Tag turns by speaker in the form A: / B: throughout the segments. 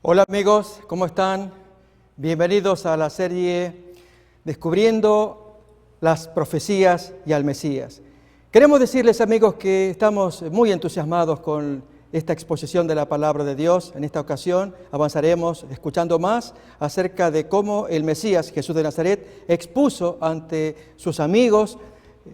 A: Hola amigos, ¿cómo están? Bienvenidos a la serie Descubriendo las Profecías y al Mesías. Queremos decirles, amigos, que estamos muy entusiasmados con esta exposición de la Palabra de Dios. En esta ocasión avanzaremos escuchando más acerca de cómo el Mesías, Jesús de Nazaret, expuso ante sus amigos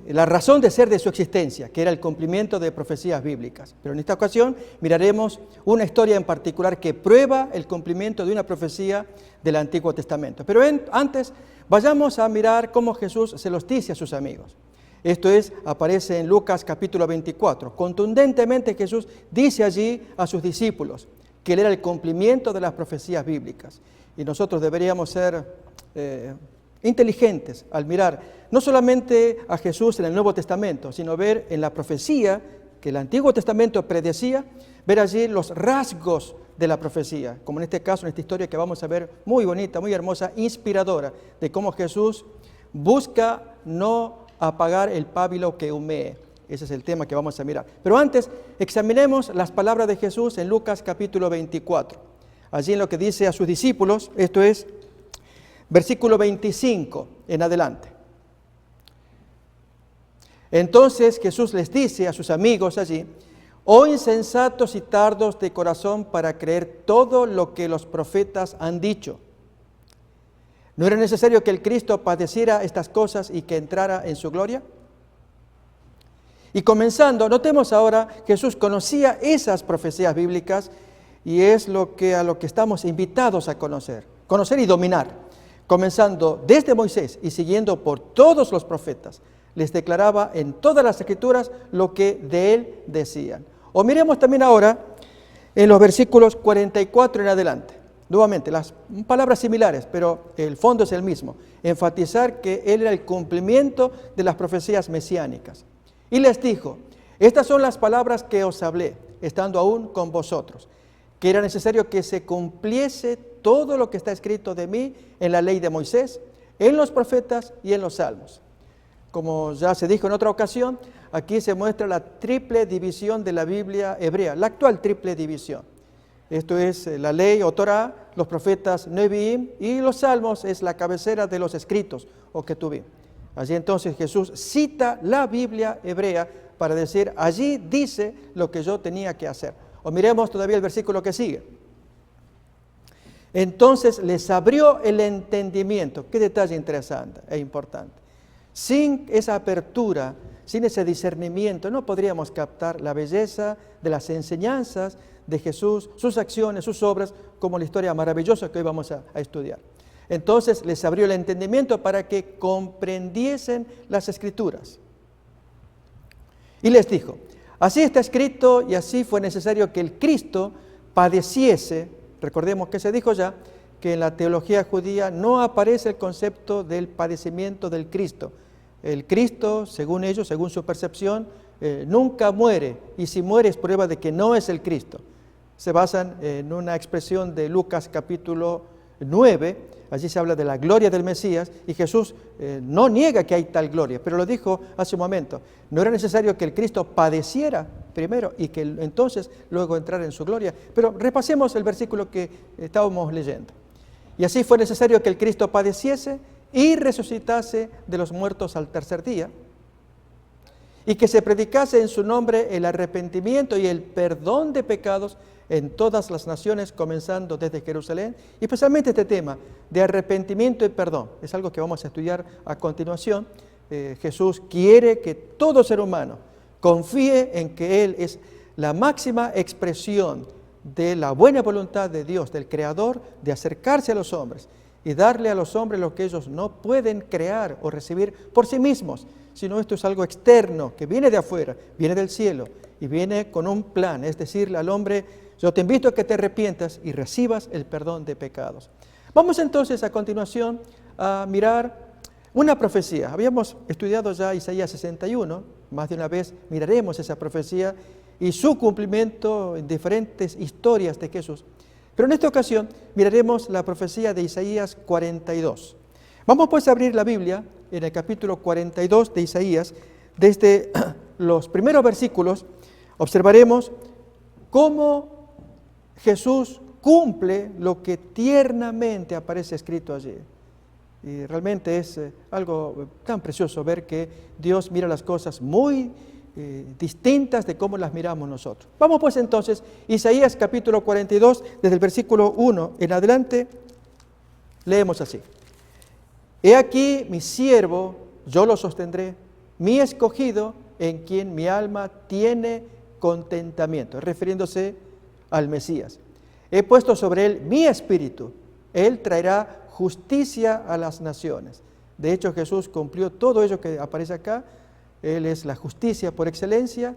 A: la razón de ser de su existencia, que era el cumplimiento de profecías bíblicas. Pero en esta ocasión miraremos una historia en particular que prueba el cumplimiento de una profecía del Antiguo Testamento. Pero antes vayamos a mirar cómo Jesús se los dice a sus amigos. Esto aparece en Lucas capítulo 24. Contundentemente Jesús dice allí a sus discípulos que él era el cumplimiento de las profecías bíblicas. Y nosotros deberíamos ser inteligentes al mirar no solamente a Jesús en el Nuevo Testamento, sino ver en la profecía que el Antiguo Testamento predecía, ver allí los rasgos de la profecía, como en este caso, en esta historia que vamos a ver, muy bonita, muy hermosa, inspiradora, de cómo Jesús busca no apagar el pábilo que humee. Ese es el tema que vamos a mirar. Pero antes, examinemos las palabras de Jesús en Lucas capítulo 24. Allí en lo que dice a sus discípulos, esto es versículo 25 en adelante. Entonces Jesús les dice a sus amigos allí: «Oh insensatos y tardos de corazón para creer todo lo que los profetas han dicho. ¿No era necesario que el Cristo padeciera estas cosas y que entrara en su gloria?» Y comenzando, notemos ahora, Jesús conocía esas profecías bíblicas y es a lo que estamos invitados a conocer y dominar. Comenzando desde Moisés y siguiendo por todos los profetas, les declaraba en todas las Escrituras lo que de él decían. O miremos también ahora en los versículos 44 en adelante. Nuevamente, las palabras similares, pero el fondo es el mismo. Enfatizar que él era el cumplimiento de las profecías mesiánicas. Y les dijo: «Estas son las palabras que os hablé, estando aún con vosotros, que era necesario que se cumpliese todo lo que está escrito de mí en la ley de Moisés, en los profetas y en los salmos». Como ya se dijo en otra ocasión, aquí se muestra la triple división de la Biblia hebrea, la actual triple división. Esto es la ley o Torá, los profetas Neviim, y los salmos es la cabecera de los escritos o Ketuvim. Allí entonces Jesús cita la Biblia hebrea para decir: allí dice lo que yo tenía que hacer. O miremos todavía el versículo que sigue. Entonces les abrió el entendimiento. Qué detalle interesante e importante. Sin esa apertura, sin ese discernimiento, no podríamos captar la belleza de las enseñanzas de Jesús, sus acciones, sus obras, como la historia maravillosa que hoy vamos a estudiar. Entonces les abrió el entendimiento para que comprendiesen las Escrituras. Y les dijo: así está escrito y así fue necesario que el Cristo padeciese. Recordemos que se dijo ya que en la teología judía no aparece el concepto del padecimiento del Cristo. El Cristo, según ellos, según su percepción, nunca muere, y si muere es prueba de que no es el Cristo. Se basan en una expresión de Lucas capítulo 9, allí se habla de la gloria del Mesías, y Jesús no niega que hay tal gloria, pero lo dijo hace un momento: no era necesario que el Cristo padeciera primero y que entonces luego entrara en su gloria. Pero repasemos el versículo que estábamos leyendo. Y así fue necesario que el Cristo padeciese y resucitase de los muertos al tercer día, y que se predicase en su nombre el arrepentimiento y el perdón de pecados en todas las naciones, comenzando desde Jerusalén. Y especialmente este tema de arrepentimiento y perdón es algo que vamos a estudiar a continuación. Jesús quiere que todo ser humano confíe en que Él es la máxima expresión de la buena voluntad de Dios, del Creador, de acercarse a los hombres y darle a los hombres lo que ellos no pueden crear o recibir por sí mismos, sino esto es algo externo, que viene de afuera, viene del cielo y viene con un plan, es decirle al hombre: yo te invito a que te arrepientas y recibas el perdón de pecados. Vamos entonces a continuación a mirar una profecía. Habíamos estudiado ya Isaías 61, más de una vez miraremos esa profecía y su cumplimiento en diferentes historias de Jesús. Pero en esta ocasión miraremos la profecía de Isaías 42. Vamos pues a abrir la Biblia en el capítulo 42 de Isaías. Desde los primeros versículos observaremos cómo Jesús cumple lo que tiernamente aparece escrito allí. Y realmente es algo tan precioso ver que Dios mira las cosas muy distintas de cómo las miramos nosotros. Vamos pues entonces, Isaías capítulo 42, desde el versículo 1 en adelante, leemos así. He aquí mi siervo, yo lo sostendré, mi escogido, en quien mi alma tiene contentamiento, refiriéndose al Mesías. He puesto sobre él mi espíritu, él traerá justicia a las naciones. De hecho, Jesús cumplió todo ello que aparece acá. Él es la justicia por excelencia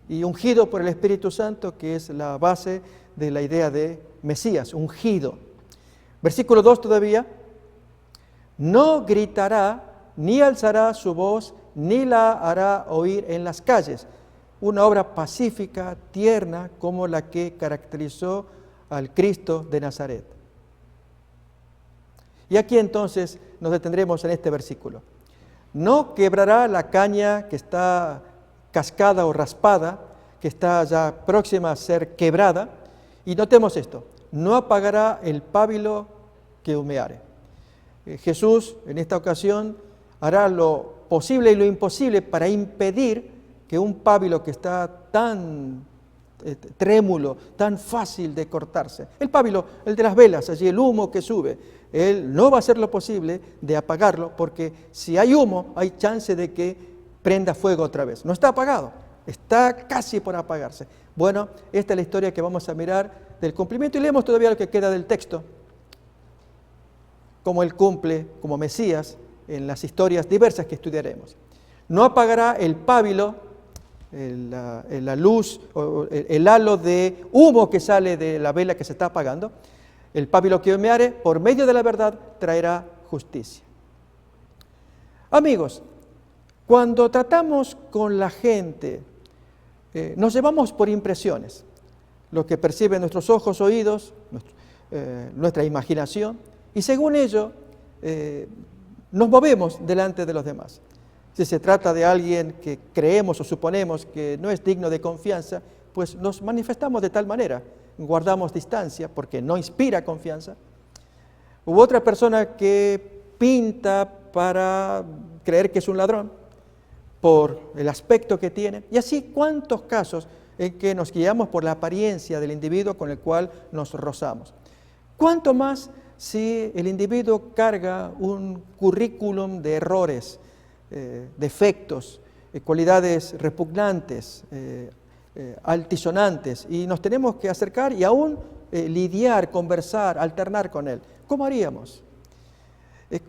A: y ungido por el Espíritu Santo, que es la base de la idea de Mesías, ungido. Versículo 2 todavía. No gritará, ni alzará su voz, ni la hará oír en las calles. Una obra pacífica, tierna, como la que caracterizó al Cristo de Nazaret. Y aquí entonces nos detendremos en este versículo. No quebrará la caña que está cascada o raspada, que está ya próxima a ser quebrada. Y notemos esto, no apagará el pábilo que humeare. Jesús en esta ocasión hará lo posible y lo imposible para impedir que un pábilo que está tan trémulo, tan fácil de cortarse, el pábilo, el de las velas, allí el humo que sube, él no va a hacer lo posible de apagarlo, porque si hay humo hay chance de que prenda fuego otra vez. No está apagado, está casi por apagarse. Bueno, esta es la historia que vamos a mirar del cumplimiento y leemos todavía lo que queda del texto, como él cumple como Mesías en las historias diversas que estudiaremos. No apagará el pábilo, la luz, el halo de humo que sale de la vela que se está apagando. El pábilo que humeare, por medio de la verdad, traerá justicia. Amigos, cuando tratamos con la gente, nos llevamos por impresiones, lo que perciben nuestros ojos, oídos, nuestra imaginación, y según ello nos movemos delante de los demás. Si se trata de alguien que creemos o suponemos que no es digno de confianza, pues nos manifestamos de tal manera, guardamos distancia porque no inspira confianza. U otra persona que pinta para creer que es un ladrón por el aspecto que tiene. Y así cuántos casos en que nos guiamos por la apariencia del individuo con el cual nos rozamos. ¿Cuánto más si el individuo carga un currículum de errores, defectos, cualidades repugnantes, altisonantes, y nos tenemos que acercar y aún lidiar, conversar, alternar con él? ¿Cómo haríamos?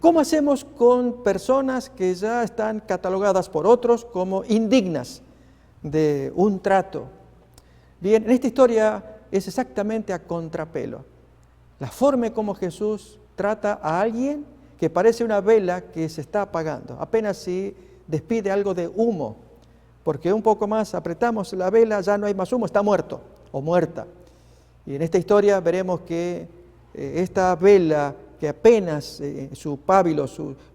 A: ¿Cómo hacemos con personas que ya están catalogadas por otros como indignas de un trato? Bien, en esta historia es exactamente a contrapelo. La forma como Jesús trata a alguien que parece una vela que se está apagando, apenas si despide algo de humo, porque un poco más apretamos la vela, ya no hay más humo, está muerto o muerta. Y en esta historia veremos que esta vela que apenas su pábilo,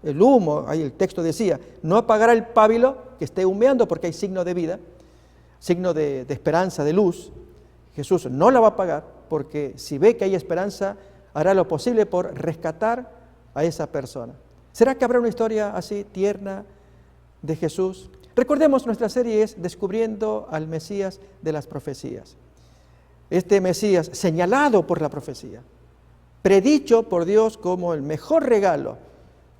A: el humo, ahí el texto decía, no apagará el pábilo que esté humeando porque hay signo de vida, signo de esperanza, de luz. Jesús no la va a apagar porque si ve que hay esperanza, hará lo posible por rescatar a esa persona. ¿Será que habrá una historia así tierna de Jesús? Recordemos, nuestra serie es Descubriendo al Mesías de las Profecías. Este Mesías señalado por la profecía, predicho por Dios como el mejor regalo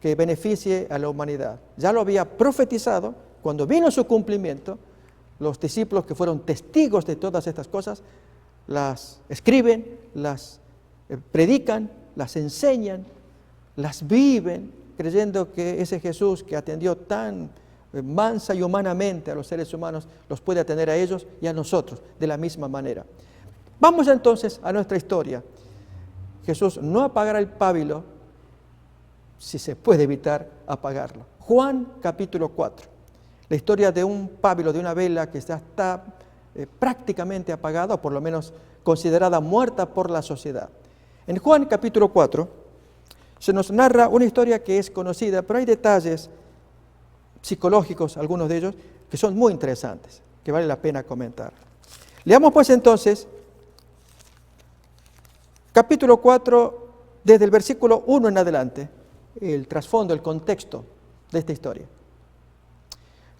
A: que beneficie a la humanidad. Ya lo había profetizado, cuando vino su cumplimiento, los discípulos que fueron testigos de todas estas cosas, las escriben, las predican, las enseñan, las viven, creyendo que ese Jesús que atendió tan mansa y humanamente a los seres humanos, los puede atender a ellos y a nosotros de la misma manera. Vamos entonces a nuestra historia. Jesús no apagará el pábilo si se puede evitar apagarlo. Juan capítulo 4, la historia de un pábilo, de una vela que ya está prácticamente apagada, o por lo menos considerada muerta por la sociedad. En Juan capítulo 4 se nos narra una historia que es conocida, pero hay detalles psicológicos, algunos de ellos, que son muy interesantes, que vale la pena comentar. Leamos pues entonces Capítulo 4, desde el versículo 1 en adelante, el trasfondo, el contexto de esta historia.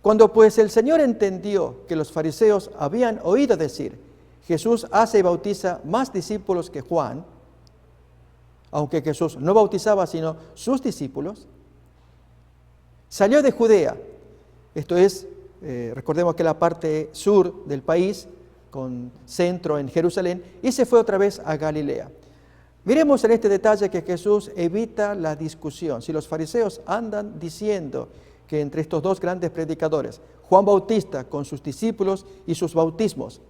A: Cuando pues el Señor entendió que los fariseos habían oído decir, Jesús hace y bautiza más discípulos que Juan, aunque Jesús no bautizaba sino sus discípulos, salió de Judea, esto es, recordemos que la parte sur del país, con centro en Jerusalén, y se fue otra vez a Galilea. Miremos en este detalle que Jesús evita la discusión. Si los fariseos andan diciendo que entre estos dos grandes predicadores, Juan Bautista con sus discípulos y sus bautismos,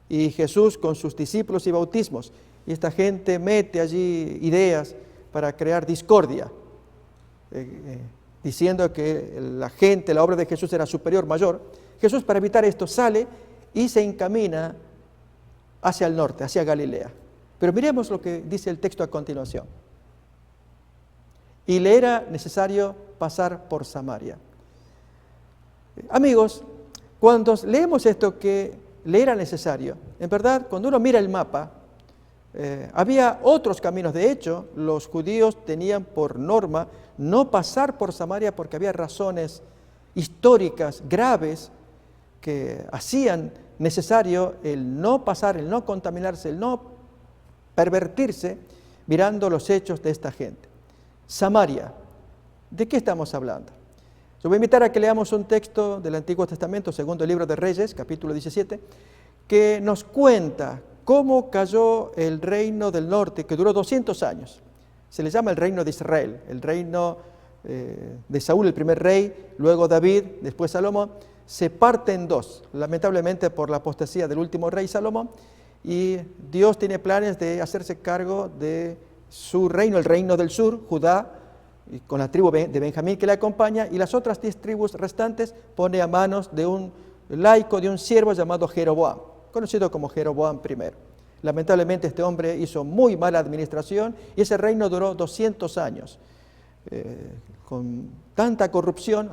A: y Jesús con sus discípulos y bautismos, y esta gente mete allí ideas para crear discordia, diciendo que la gente, la obra de Jesús era superior, mayor. Jesús, para evitar esto, sale y se encamina hacia el norte, hacia Galilea. Pero miremos lo que dice el texto a continuación. Y le era necesario pasar por Samaria. Amigos, cuando leemos esto que le era necesario, en verdad, cuando uno mira el mapa, había otros caminos. De hecho, los judíos tenían por norma no pasar por Samaria porque había razones históricas graves que hacían necesario el no pasar, el no contaminarse, el no pervertirse mirando los hechos de esta gente. Samaria, ¿de qué estamos hablando? Yo voy a invitar a que leamos un texto del Antiguo Testamento, segundo libro de Reyes, capítulo 17, que nos cuenta cómo cayó el reino del norte, que duró 200 años. Se le llama el reino de Israel, el reino de Saúl, el primer rey, luego David, después Salomón. Se parte en dos, lamentablemente por la apostasía del último rey Salomón, y Dios tiene planes de hacerse cargo de su reino, el reino del sur, Judá, y con la tribu de Benjamín que le acompaña, y las otras 10 tribus restantes pone a manos de un laico, de un siervo llamado Jeroboam, conocido como Jeroboam I. Lamentablemente este hombre hizo muy mala administración y ese reino duró 200 años. Con tanta corrupción,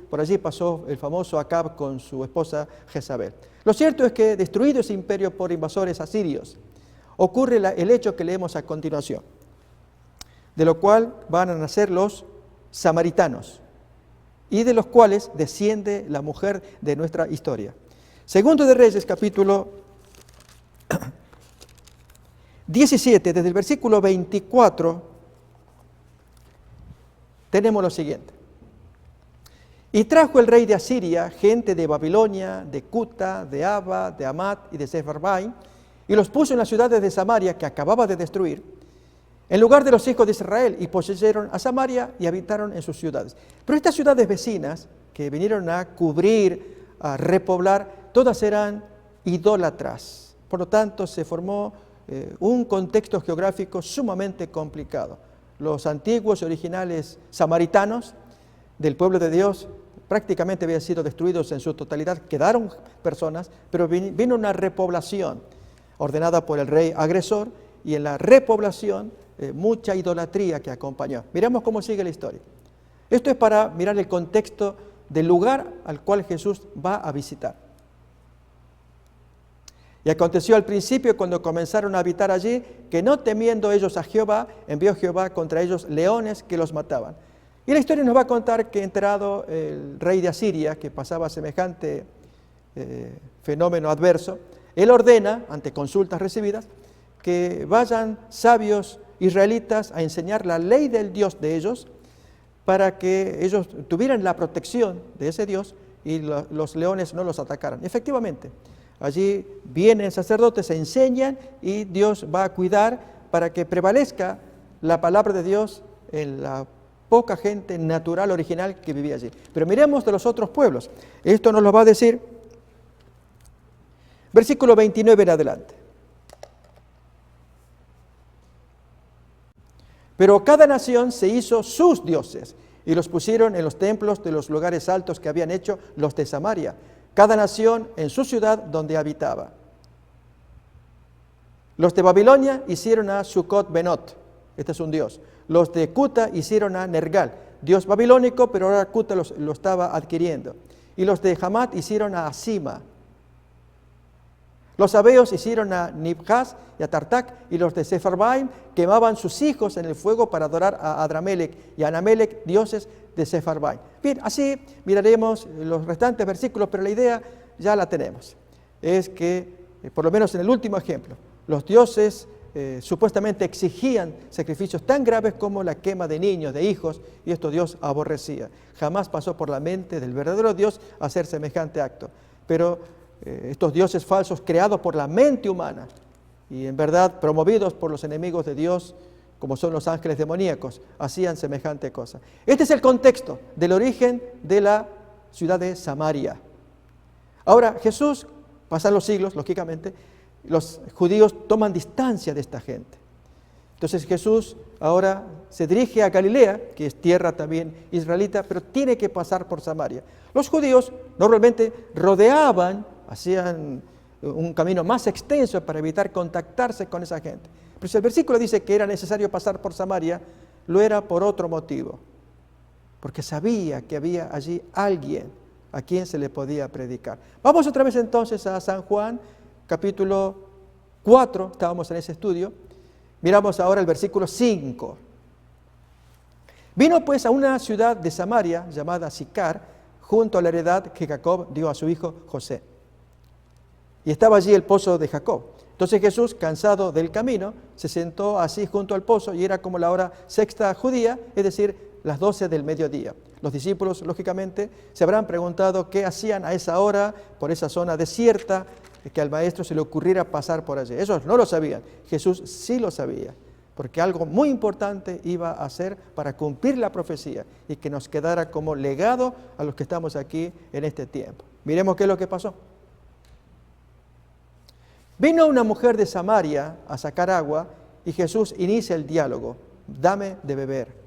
A: por allí pasó el famoso Acab con su esposa Jezabel. Lo cierto es que destruido ese imperio por invasores asirios, ocurre el hecho que leemos a continuación, de lo cual van a nacer los samaritanos y de los cuales desciende la mujer de nuestra historia. Segundo de Reyes, capítulo 17, desde el versículo 24, tenemos lo siguiente. Y trajo el rey de Asiria gente de Babilonia, de Cuta, de Ava, de Amat y de Sefarbaim, y los puso en las ciudades de Samaria que acababa de destruir, en lugar de los hijos de Israel, y poseyeron a Samaria y habitaron en sus ciudades. Pero estas ciudades vecinas que vinieron a cubrir, a repoblar, todas eran idólatras. Por lo tanto, se formó un contexto geográfico sumamente complicado. Los antiguos y originales samaritanos del pueblo de Dios prácticamente habían sido destruidos en su totalidad, quedaron personas, pero vino una repoblación ordenada por el rey agresor, y en la repoblación mucha idolatría que acompañó. Miramos cómo sigue la historia. Esto es para mirar el contexto del lugar al cual Jesús va a visitar. Y aconteció al principio, cuando comenzaron a habitar allí, que no temiendo ellos a Jehová, envió Jehová contra ellos leones que los mataban. Y la historia nos va a contar que, enterado el rey de Asiria, que pasaba semejante fenómeno adverso, él ordena, ante consultas recibidas, que vayan sabios israelitas a enseñar la ley del Dios de ellos, para que ellos tuvieran la protección de ese Dios y los leones no los atacaran. Y efectivamente, allí vienen sacerdotes, se enseñan, y Dios va a cuidar para que prevalezca la palabra de Dios en la poca gente natural, original que vivía allí. Pero miremos de los otros pueblos. Esto nos lo va a decir versículo 29 en adelante. Pero cada nación se hizo sus dioses y los pusieron en los templos de los lugares altos que habían hecho los de Samaria, cada nación en su ciudad donde habitaba. Los de Babilonia hicieron a Sucot Benot, este es un dios. Los de Cuta hicieron a Nergal, dios babilónico, pero ahora Cuta lo estaba adquiriendo. Y los de Hamat hicieron a Asima. Los sabeos hicieron a Nibhaz y a Tartac, y los de Sepharvaim quemaban sus hijos en el fuego para adorar a Adramelech y a Anamelech, dioses de Sepharvaim. Bien, así miraremos los restantes versículos, pero la idea ya la tenemos. Es que, por lo menos en el último ejemplo, los dioses supuestamente exigían sacrificios tan graves como la quema de niños, de hijos, y esto Dios aborrecía. Jamás pasó por la mente del verdadero Dios hacer semejante acto. Pero estos dioses falsos creados por la mente humana y en verdad promovidos por los enemigos de Dios, como son los ángeles demoníacos, hacían semejante cosa. Este es el contexto del origen de la ciudad de Samaria. Ahora, Jesús, pasan los siglos, lógicamente, los judíos toman distancia de esta gente. Entonces Jesús ahora se dirige a Galilea, que es tierra también israelita, pero tiene que pasar por Samaria. Los judíos normalmente rodeaban, hacían un camino más extenso para evitar contactarse con esa gente. Pero si el versículo dice que era necesario pasar por Samaria, lo era por otro motivo, porque sabía que había allí alguien a quien se le podía predicar. Vamos otra vez entonces a San Juan, capítulo 4, estábamos en ese estudio. Miramos ahora el versículo 5. Vino pues a una ciudad de Samaria llamada Sicar, junto a la heredad que Jacob dio a su hijo José. Y estaba allí el pozo de Jacob. Entonces Jesús, cansado del camino, se sentó así junto al pozo, y era como la hora sexta judía, es decir, las 12 del mediodía. Los discípulos, lógicamente, se habrán preguntado qué hacían a esa hora, por esa zona desierta, que al maestro se le ocurriera pasar por allí. Ellos no lo sabían, Jesús sí lo sabía, porque algo muy importante iba a hacer para cumplir la profecía y que nos quedara como legado a los que estamos aquí en este tiempo. Miremos qué es lo que pasó. Vino una mujer de Samaria a sacar agua y Jesús inicia el diálogo: dame de beber.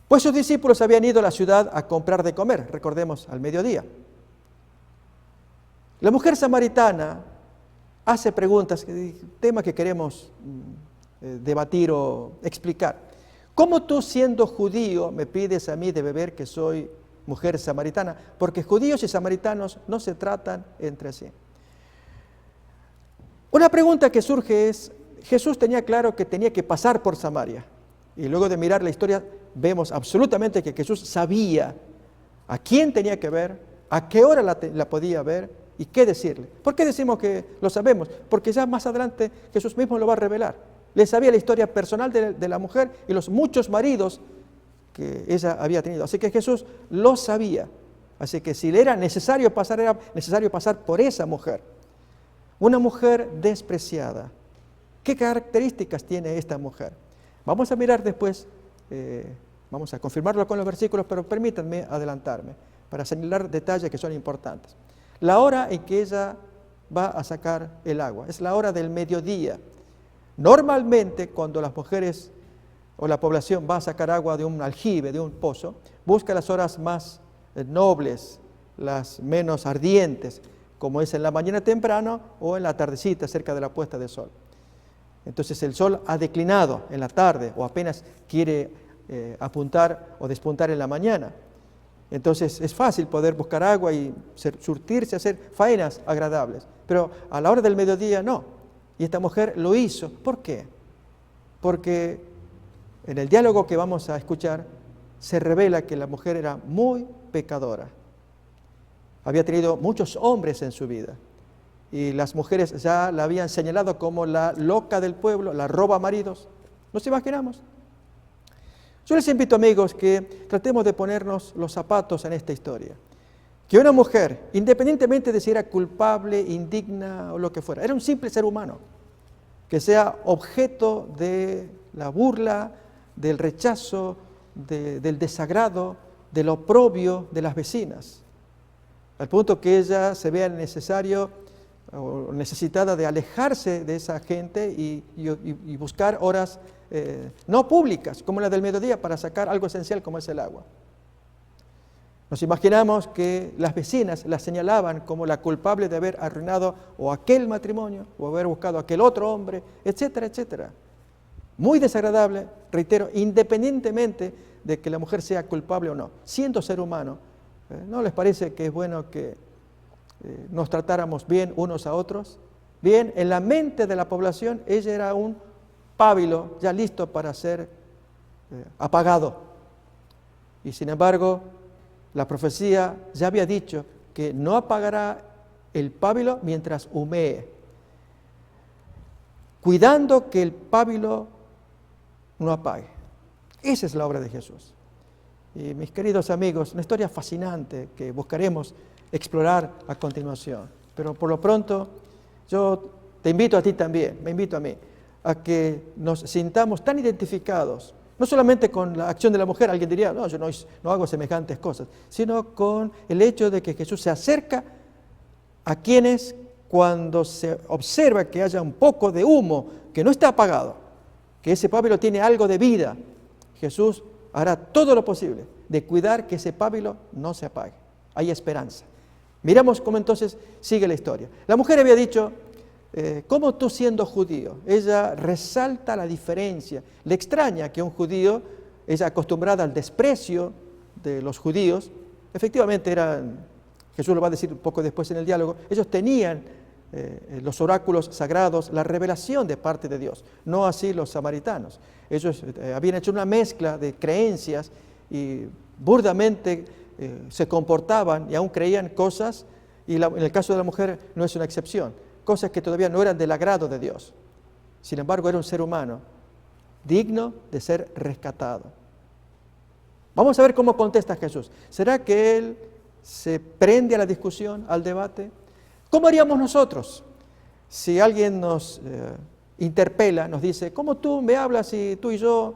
A: Pues sus discípulos habían ido a la ciudad a comprar de comer, recordemos, al mediodía. La mujer samaritana hace preguntas, tema que queremos debatir o explicar. ¿Cómo tú, siendo judío, me pides a mí de beber, que soy mujer samaritana? Porque judíos y samaritanos no se tratan entre sí. Una pregunta que surge es, Jesús tenía claro que tenía que pasar por Samaria. Y luego de mirar la historia, vemos absolutamente que Jesús sabía a quién tenía que ver, a qué hora la podía ver y qué decirle. ¿Por qué decimos que lo sabemos? Porque ya más adelante Jesús mismo lo va a revelar. Le sabía la historia personal de la mujer y los muchos maridos que ella había tenido. Así que Jesús lo sabía. Así que si le era necesario pasar por esa mujer. Una mujer despreciada. ¿Qué características tiene esta mujer? Vamos a mirar después, vamos a confirmarlo con los versículos, pero permítanme adelantarme para señalar detalles que son importantes. La hora en que ella va a sacar el agua es la hora del mediodía. Normalmente, cuando las mujeres o la población va a sacar agua de un aljibe, de un pozo, busca las horas más nobles, las menos ardientes, como es en la mañana temprano o en la tardecita, cerca de la puesta de sol. Entonces el sol ha declinado en la tarde o apenas quiere apuntar o despuntar en la mañana. Entonces es fácil poder buscar agua y surtirse, hacer faenas agradables. Pero a la hora del mediodía no. Y esta mujer lo hizo. ¿Por qué? Porque en el diálogo que vamos a escuchar se revela que la mujer era muy pecadora. Había tenido muchos hombres en su vida. Y las mujeres ya la habían señalado como la loca del pueblo, la roba maridos. ¿Nos imaginamos? Yo les invito, amigos, que tratemos de ponernos los zapatos en esta historia. Que una mujer, independientemente de si era culpable, indigna o lo que fuera, era un simple ser humano, que sea objeto de la burla, del rechazo, del desagrado, del oprobio de las vecinas, al punto que ella se vea necesario o necesitada de alejarse de esa gente y buscar horas no públicas, como la del mediodía, para sacar algo esencial como es el agua. Nos imaginamos que las vecinas la señalaban como la culpable de haber arruinado o aquel matrimonio, o haber buscado a aquel otro hombre, etcétera, etcétera. Muy desagradable, reitero, independientemente de que la mujer sea culpable o no. Siendo ser humano, ¿no les parece que es bueno que nos tratáramos bien unos a otros. Bien, en la mente de la población ella era un pábilo ya listo para ser apagado. Y sin embargo, la profecía ya había dicho que no apagará el pábilo mientras humee, cuidando que el pábilo no apague. Esa es la obra de Jesús. Y mis queridos amigos, una historia fascinante que buscaremos explorar a continuación. Pero por lo pronto, yo te invito a ti también, me invito a mí, a que nos sintamos tan identificados, no solamente con la acción de la mujer, alguien diría, no, yo no hago semejantes cosas, sino con el hecho de que Jesús se acerca a quienes, cuando se observa que haya un poco de humo que no está apagado, que ese pábilo tiene algo de vida, Jesús hará todo lo posible de cuidar que ese pábilo no se apague. Hay esperanza. Miramos cómo entonces sigue la historia. La mujer había dicho, ¿cómo tú siendo judío? Ella resalta la diferencia. Le extraña que un judío, ella acostumbrada al desprecio de los judíos, efectivamente Jesús lo va a decir un poco después en el diálogo, ellos tenían los oráculos sagrados, la revelación de parte de Dios, no así los samaritanos. Ellos habían hecho una mezcla de creencias y burdamente se comportaban y aún creían cosas, y en el caso de la mujer no es una excepción, cosas que todavía no eran del agrado de Dios. Sin embargo, era un ser humano digno de ser rescatado. Vamos a ver cómo contesta Jesús. ¿Será que Él se prende a la discusión, al debate? ¿Cómo haríamos nosotros si alguien nos interpela, nos dice, ¿cómo tú me hablas y tú y yo?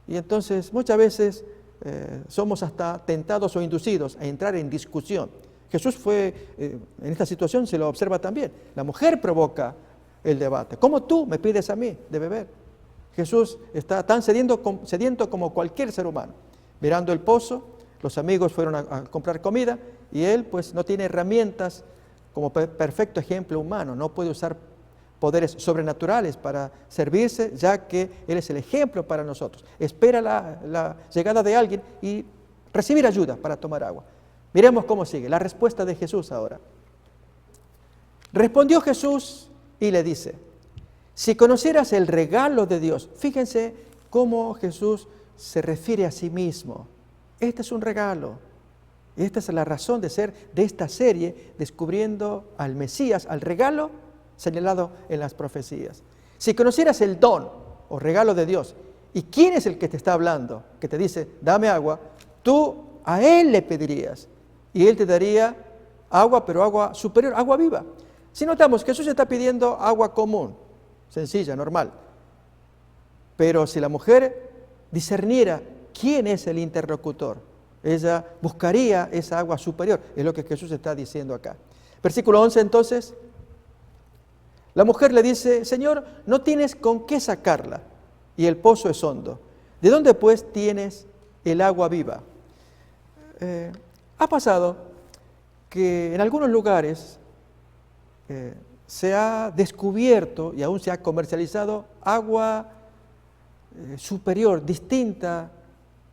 A: Y entonces muchas veces somos hasta tentados o inducidos a entrar en discusión. Jesús en esta situación se lo observa también. La mujer provoca el debate. ¿Cómo tú me pides a mí de beber? Jesús está tan sediento como cualquier ser humano. Mirando el pozo, los amigos fueron a comprar comida y él pues no tiene herramientas como perfecto ejemplo humano, no puede usar poderes sobrenaturales para servirse, ya que Él es el ejemplo para nosotros. Espera la llegada de alguien y recibir ayuda para tomar agua. Miremos cómo sigue, la respuesta de Jesús ahora. Respondió Jesús y le dice, si conocieras el regalo de Dios, fíjense cómo Jesús se refiere a sí mismo. Este es un regalo. Y esta es la razón de ser de esta serie, descubriendo al Mesías, al regalo señalado en las profecías. Si conocieras el don o regalo de Dios, ¿y quién es el que te está hablando? Que te dice, dame agua, tú a Él le pedirías y Él te daría agua, pero agua superior, agua viva. Si notamos, Jesús está pidiendo agua común, sencilla, normal. Pero si la mujer discerniera quién es el interlocutor, ella buscaría esa agua superior, es lo que Jesús está diciendo acá. Versículo 11 entonces, la mujer le dice, Señor, no tienes con qué sacarla y el pozo es hondo. ¿De dónde pues tienes el agua viva? Ha pasado que en algunos lugares se ha descubierto y aún se ha comercializado agua superior, distinta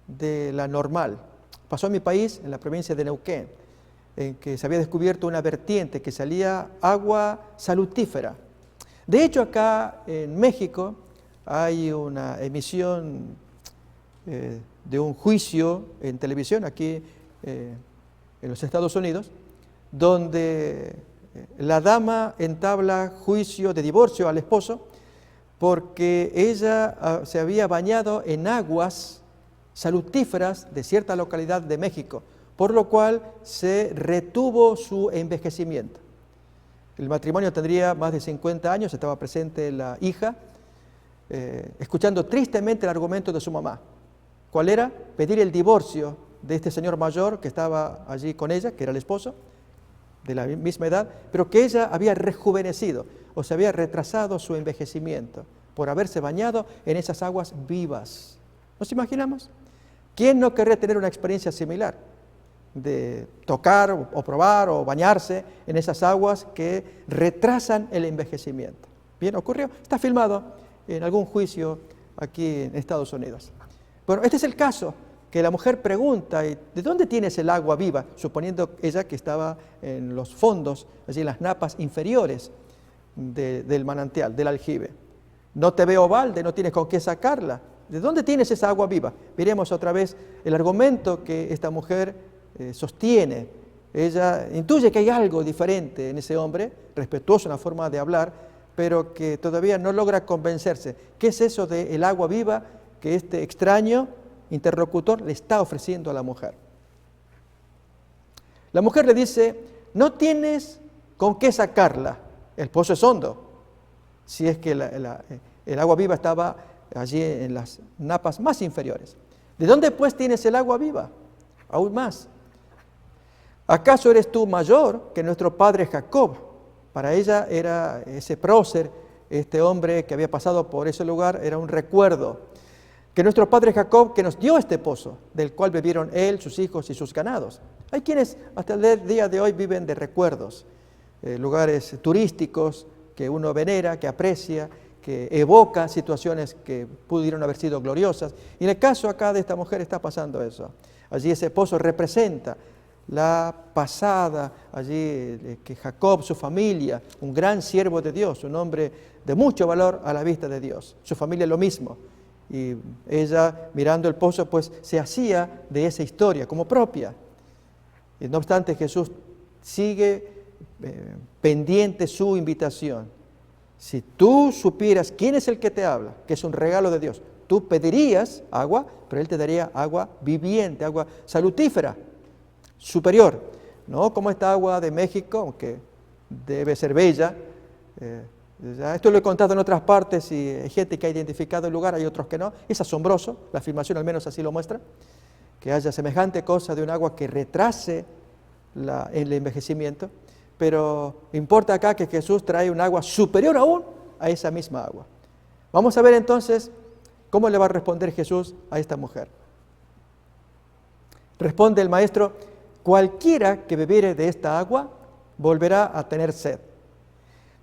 A: de la normal. Pasó en mi país, en la provincia de Neuquén, en que se había descubierto una vertiente que salía agua salutífera. De hecho, acá en México hay una emisión de un juicio en televisión, aquí en los Estados Unidos, donde la dama entabla juicio de divorcio al esposo porque ella se había bañado en aguas salutíferas de cierta localidad de México, por lo cual se retuvo su envejecimiento. El matrimonio tendría más de 50 años, estaba presente la hija, escuchando tristemente el argumento de su mamá. ¿Cuál era? Pedir el divorcio de este señor mayor que estaba allí con ella, que era el esposo, de la misma edad, pero que ella había rejuvenecido, o se había retrasado su envejecimiento, por haberse bañado en esas aguas vivas. ¿Nos imaginamos? ¿Quién no querría tener una experiencia similar? De tocar o probar o bañarse en esas aguas que retrasan el envejecimiento. Bien, ocurrió, está filmado en algún juicio aquí en Estados Unidos. Bueno, este es el caso que la mujer pregunta, ¿de dónde tienes el agua viva? Suponiendo ella que estaba en los fondos, allí en las napas inferiores del manantial, del aljibe. No te veo balde, no tienes con qué sacarla. ¿De dónde tienes esa agua viva? Miremos otra vez el argumento que esta mujer sostiene. Ella intuye que hay algo diferente en ese hombre, respetuoso en la forma de hablar, pero que todavía no logra convencerse. ¿Qué es eso del agua viva que este extraño interlocutor le está ofreciendo a la mujer? La mujer le dice, no tienes con qué sacarla, el pozo es hondo. Si es que el agua viva estaba allí en las napas más inferiores. ¿De dónde pues tienes el agua viva? Aún más. ¿Acaso eres tú mayor que nuestro padre Jacob? Para ella era ese prócer, este hombre que había pasado por ese lugar, era un recuerdo. Que nuestro padre Jacob, que nos dio este pozo, del cual bebieron él, sus hijos y sus ganados. Hay quienes hasta el día de hoy viven de recuerdos, lugares turísticos que uno venera, que aprecia, que evoca situaciones que pudieron haber sido gloriosas. Y en el caso acá de esta mujer está pasando eso. Allí ese pozo representa la pasada, allí que Jacob, su familia, un gran siervo de Dios, un hombre de mucho valor a la vista de Dios. Su familia lo mismo. Y ella, mirando el pozo, pues se hacía de esa historia como propia. Y no obstante, Jesús sigue pendiente su invitación. Si tú supieras quién es el que te habla, que es un regalo de Dios, tú pedirías agua, pero Él te daría agua viviente, agua salutífera, superior. No como esta agua de México, aunque debe ser bella. Esto lo he contado en otras partes y hay gente que ha identificado el lugar, hay otros que no. Es asombroso, la afirmación al menos así lo muestra, que haya semejante cosa de un agua que retrase el envejecimiento. Pero importa acá que Jesús trae un agua superior aún a esa misma agua. Vamos a ver entonces cómo le va a responder Jesús a esta mujer. Responde el maestro, cualquiera que bebiere de esta agua volverá a tener sed.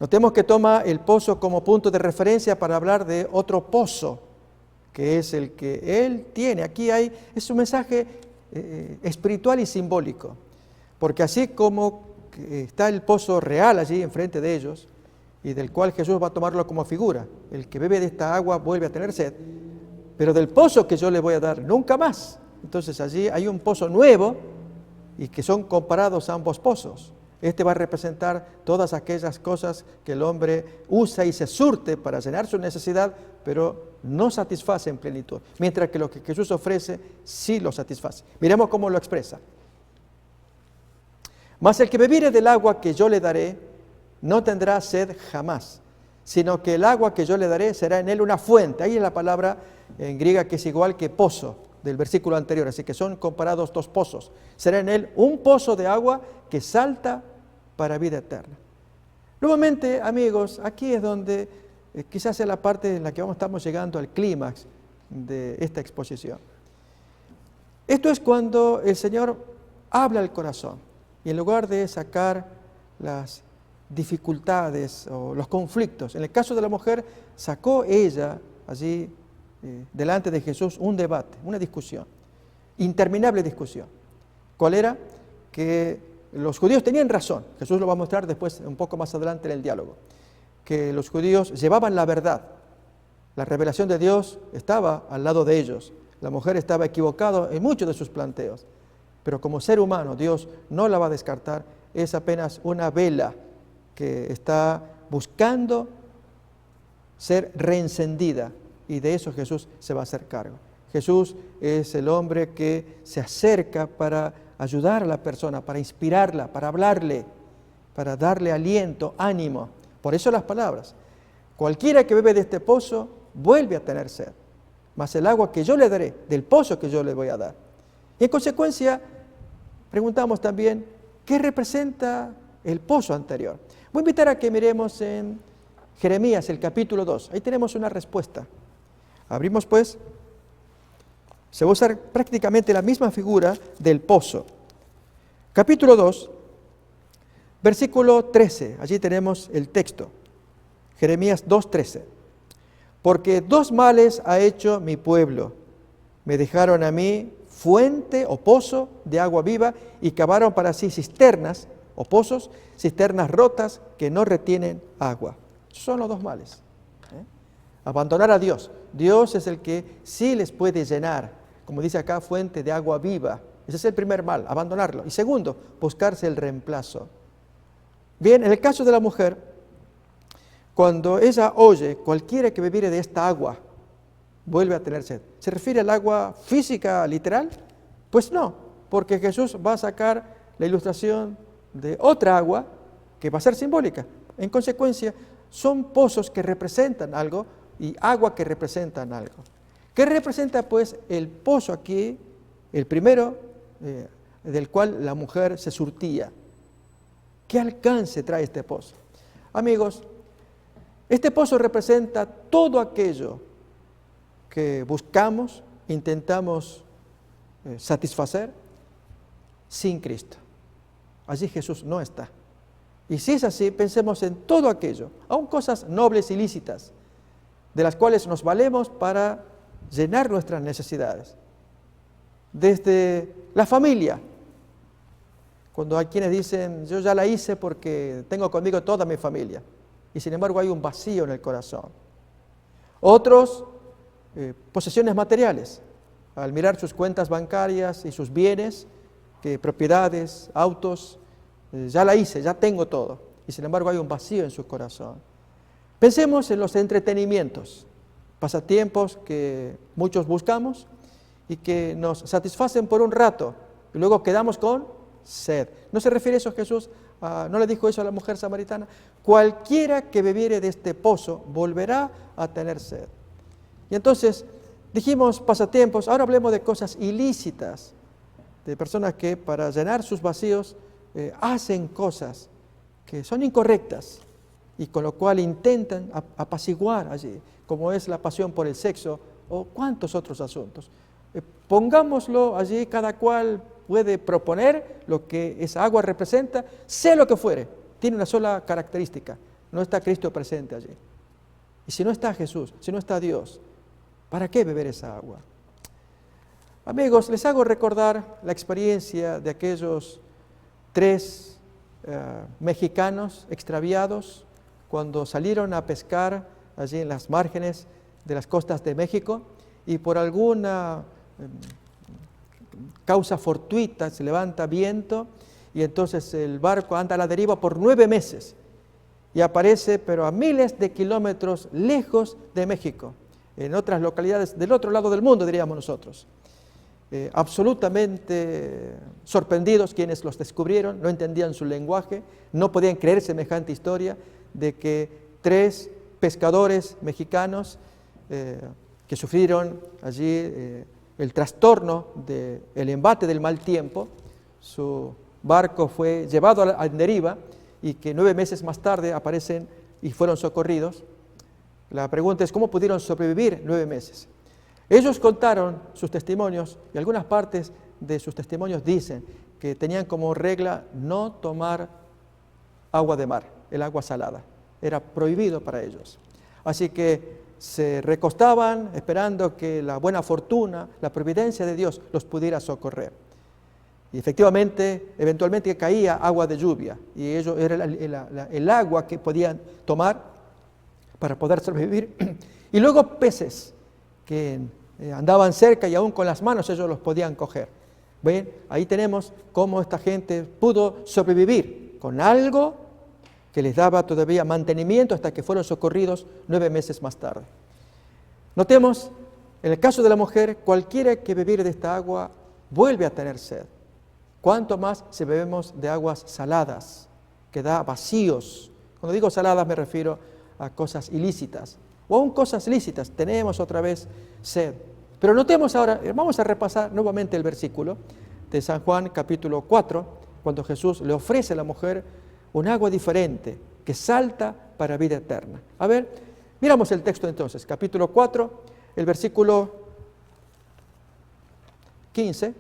A: Notemos que toma el pozo como punto de referencia para hablar de otro pozo, que es el que él tiene. Aquí es un mensaje espiritual y simbólico, porque así como está el pozo real allí enfrente de ellos, y del cual Jesús va a tomarlo como figura, el que bebe de esta agua vuelve a tener sed, pero del pozo que yo le voy a dar nunca más. Entonces allí hay un pozo nuevo, y que son comparados a ambos pozos. Este va a representar todas aquellas cosas que el hombre usa y se surte para llenar su necesidad, pero no satisface en plenitud, mientras que lo que Jesús ofrece sí lo satisface. Miremos cómo lo expresa. Mas el que bebiere del agua que yo le daré, no tendrá sed jamás, sino que el agua que yo le daré será en él una fuente. Ahí es la palabra en griega que es igual que pozo, del versículo anterior, así que son comparados dos pozos. Será en él un pozo de agua que salta para vida eterna. Nuevamente, amigos, aquí es donde quizás sea la parte en la que estamos llegando al clímax de esta exposición. Esto es cuando el Señor habla al corazón y en lugar de sacar las dificultades o los conflictos, en el caso de la mujer, sacó ella allí delante de Jesús un debate, una discusión, interminable discusión. ¿Cuál era? Que los judíos tenían razón. Jesús lo va a mostrar después, un poco más adelante en el diálogo, que los judíos llevaban la verdad. La revelación de Dios estaba al lado de ellos. La mujer estaba equivocada en muchos de sus planteos, pero como ser humano Dios no la va a descartar. Es apenas una vela que está buscando ser reencendida, y de eso Jesús se va a hacer cargo. Jesús es el hombre que se acerca para ayudar a la persona, para inspirarla, para hablarle, para darle aliento, ánimo. Por eso las palabras. Cualquiera que bebe de este pozo vuelve a tener sed, mas el agua que yo le daré, del pozo que yo le voy a dar. Y en consecuencia, preguntamos también, ¿qué representa el pozo anterior? Voy a invitar a que miremos en Jeremías, el capítulo 2. Ahí tenemos una respuesta. Abrimos pues. Se va a usar prácticamente la misma figura del pozo. Capítulo 2, versículo 13. Allí tenemos el texto. Jeremías 2:13. Porque dos males ha hecho mi pueblo. Me dejaron a mí fuente o pozo de agua viva y cavaron para sí cisternas o pozos, cisternas rotas que no retienen agua. Esos son los dos males. Abandonar a Dios. Dios es el que sí les puede llenar, como dice acá, fuente de agua viva. Ese es el primer mal, abandonarlo. Y segundo, buscarse el reemplazo. Bien, en el caso de la mujer, cuando ella oye, cualquiera que bebiere de esta agua, vuelve a tener sed. ¿Se refiere al agua física, literal? Pues no, porque Jesús va a sacar la ilustración de otra agua que va a ser simbólica. En consecuencia, son pozos que representan algo y agua que representan algo. ¿Qué representa pues el pozo aquí, el primero del cual la mujer se surtía? ¿Qué alcance trae este pozo? Amigos, este pozo representa todo aquello que buscamos, intentamos satisfacer sin Cristo. Allí Jesús no está. Y si es así, pensemos en todo aquello, aun cosas nobles y lícitas, de las cuales nos valemos para llenar nuestras necesidades. Desde la familia, cuando hay quienes dicen, yo ya la hice porque tengo conmigo toda mi familia, y sin embargo hay un vacío en el corazón. Otros, posesiones materiales, al mirar sus cuentas bancarias y sus bienes, propiedades, autos, ya la hice, ya tengo todo, y sin embargo hay un vacío en su corazón. Pensemos en los entretenimientos, pasatiempos que muchos buscamos y que nos satisfacen por un rato y luego quedamos con sed. ¿No se refiere eso Jesús? ¿No le dijo eso a la mujer samaritana? Cualquiera que bebiere de este pozo volverá a tener sed. Y entonces dijimos pasatiempos, ahora hablemos de cosas ilícitas, de personas que para llenar sus vacíos hacen cosas que son incorrectas y con lo cual intentan apaciguar allí, como es la pasión por el sexo o cuantos otros asuntos. Pongámoslo allí, cada cual puede proponer lo que esa agua representa, sea lo que fuere, tiene una sola característica, no está Cristo presente allí. Y si no está Jesús, si no está Dios, ¿para qué beber esa agua? Amigos, les hago recordar la experiencia de aquellos 3 mexicanos extraviados cuando salieron a pescar allí en las márgenes de las costas de México y por alguna causa fortuita se levanta viento y entonces el barco anda a la deriva por 9 meses y aparece pero a miles de kilómetros lejos de México, en otras localidades del otro lado del mundo, diríamos nosotros. Absolutamente sorprendidos quienes los descubrieron, no entendían su lenguaje, no podían creer semejante historia de que 3 pescadores mexicanos que sufrieron allí el trastorno del embate del mal tiempo, su barco fue llevado a deriva y que 9 meses más tarde aparecen y fueron socorridos. La pregunta es, ¿cómo pudieron sobrevivir 9 meses? Ellos contaron sus testimonios y algunas partes de sus testimonios dicen que tenían como regla no tomar agua de mar, el agua salada. Era prohibido para ellos. Así que se recostaban esperando que la buena fortuna, la providencia de Dios los pudiera socorrer. Y efectivamente, eventualmente caía agua de lluvia y ello era el agua que podían tomar para poder sobrevivir. Y luego peces que andaban cerca y aún con las manos ellos los podían coger. ¿Ven? Ahí tenemos cómo esta gente pudo sobrevivir con algo que les daba todavía mantenimiento hasta que fueron socorridos 9 meses más tarde. Notemos, en el caso de la mujer, cualquiera que bebiere de esta agua vuelve a tener sed. Cuanto más si bebemos de aguas saladas, que da vacíos. Cuando digo saladas me refiero a cosas ilícitas, o aún cosas lícitas, tenemos otra vez sed. Pero notemos ahora, vamos a repasar nuevamente el versículo de San Juan capítulo 4, cuando Jesús le ofrece a la mujer un agua diferente que salta para vida eterna. A ver, miramos el texto entonces, capítulo 4, el versículo 15.